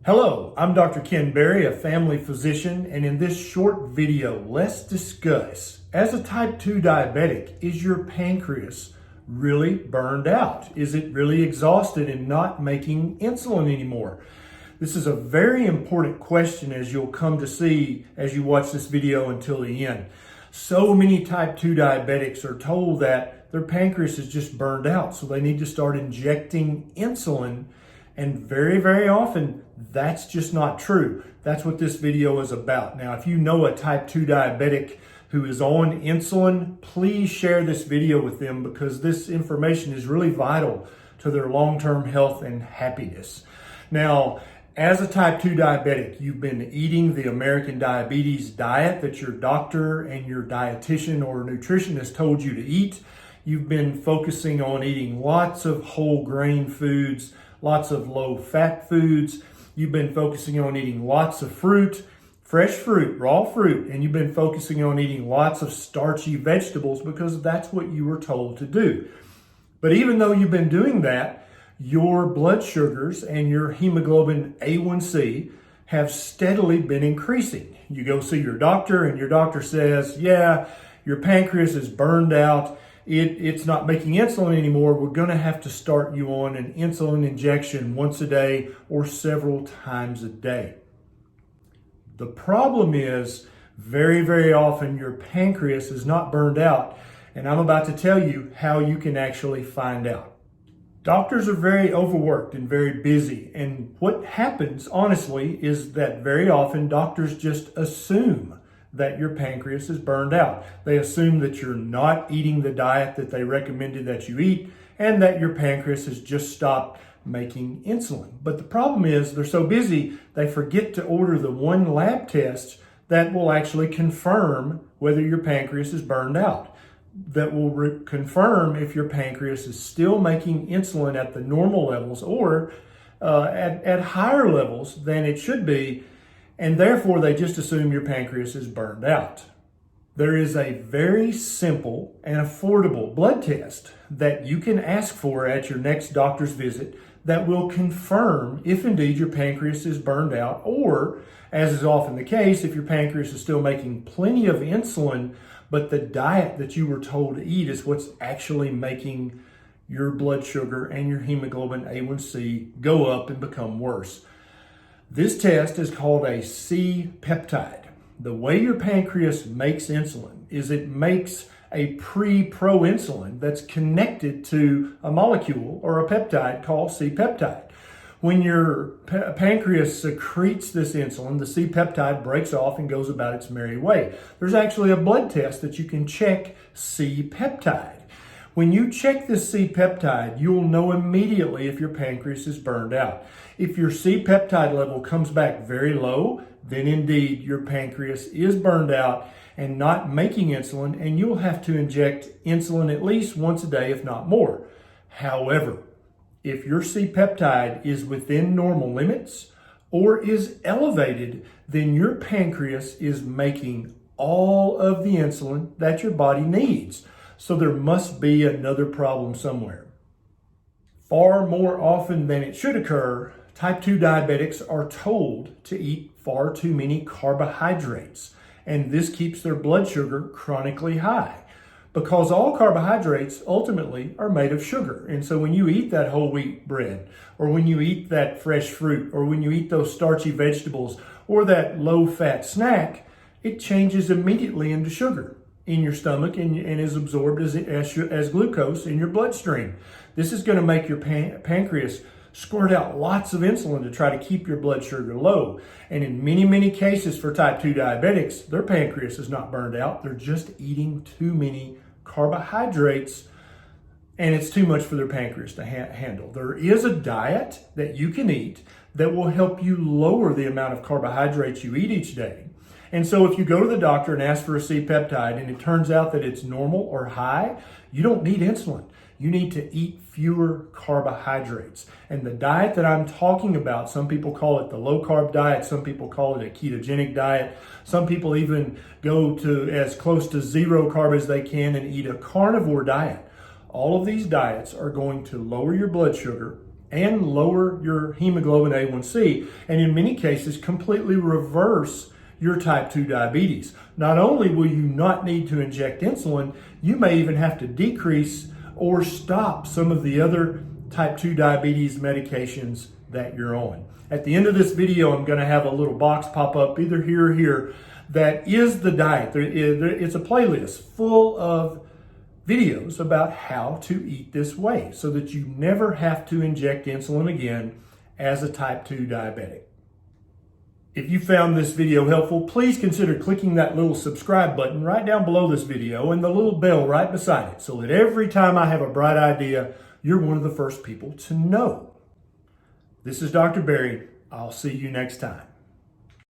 Hello, I'm Dr. Ken Berry, a family physician, and in this short video, let's discuss, as a type 2 diabetic, is your pancreas really burned out? Is it really exhausted and not making insulin anymore? This is a very important question, as you'll come to see as you watch this video until the end. So many type 2 diabetics are told that their pancreas is just burned out, so they need to start injecting insulin. And very often, that's just not true. That's what this video is about. Now, if you know a type 2 diabetic who is on insulin, please share this video with them because this information is really vital to their long-term health and happiness. Now, as a type 2 diabetic, you've been eating the American Diabetes diet that your doctor and your dietitian or nutritionist told you to eat. You've been focusing on eating lots of whole grain foods, lots of low-fat foods. You've been focusing on eating lots of fruit, fresh fruit, raw fruit, and you've been focusing on eating lots of starchy vegetables because that's what you were told to do. But even though you've been doing that, your blood sugars and your hemoglobin A1C have steadily been increasing. You go see your doctor and your doctor says, yeah, your pancreas is burned out. It's not making insulin anymore. We're going to have to start you on an insulin injection once a day or several times a day. The problem is very often your pancreas is not burned out, and I'm about to tell you how you can actually find out. Doctors are very overworked and very busy, and what happens, honestly, is that very often doctors just assume that your pancreas is burned out. They assume that you're not eating the diet that they recommended that you eat and that your pancreas has just stopped making insulin. But the problem is they're so busy, they forget to order the one lab test that will actually confirm whether your pancreas is burned out, that will confirm if your pancreas is still making insulin at the normal levels or at higher levels than it should be. And therefore, they just assume your pancreas is burned out. There is a very simple and affordable blood test that you can ask for at your next doctor's visit that will confirm if indeed your pancreas is burned out, or, as is often the case, if your pancreas is still making plenty of insulin, but the diet that you were told to eat is what's actually making your blood sugar and your hemoglobin A1C go up and become worse. This test is called a C-peptide. The way your pancreas makes insulin is it makes a proinsulin that's connected to a molecule or a peptide called C-peptide. When your pancreas secretes this insulin, the C-peptide breaks off and goes about its merry way. There's actually a blood test that you can check C-peptide. When you check this C-peptide, you'll know immediately if your pancreas is burned out. If your C-peptide level comes back very low, then indeed your pancreas is burned out and not making insulin, and you'll have to inject insulin at least once a day, if not more. However, if your C-peptide is within normal limits or is elevated, then your pancreas is making all of the insulin that your body needs. So there must be another problem somewhere. Far more often than it should occur, type 2 diabetics are told to eat far too many carbohydrates, and this keeps their blood sugar chronically high because all carbohydrates ultimately are made of sugar. And so when you eat that whole wheat bread, or when you eat that fresh fruit, or when you eat those starchy vegetables, or that low-fat snack, it changes immediately into sugar in your stomach and is absorbed as glucose in your bloodstream. This is going to make your pancreas squirt out lots of insulin to try to keep your blood sugar low. And in many cases for type 2 diabetics, their pancreas is not burned out. They're just eating too many carbohydrates, and it's too much for their pancreas to handle. There is a diet that you can eat that will help you lower the amount of carbohydrates you eat each day. And so if you go to the doctor and ask for a C-peptide and it turns out that it's normal or high, you don't need insulin. You need to eat fewer carbohydrates. And the diet that I'm talking about, some people call it the low-carb diet, some people call it a ketogenic diet, some people even go to as close to zero carb as they can and eat a carnivore diet. All of these diets are going to lower your blood sugar and lower your hemoglobin A1C, and in many cases completely reverse your type 2 diabetes. Not only will you not need to inject insulin, you may even have to decrease or stop some of the other type 2 diabetes medications that you're on. At the end of this video, I'm going to have a little box pop up either here or here that is the diet. It's a playlist full of videos about how to eat this way so that you never have to inject insulin again as a type 2 diabetic. If you found this video helpful, please consider clicking that little subscribe button right down below this video and the little bell right beside it so that every time I have a bright idea, you're one of the first people to know. This is Dr. Berry. I'll see you next time.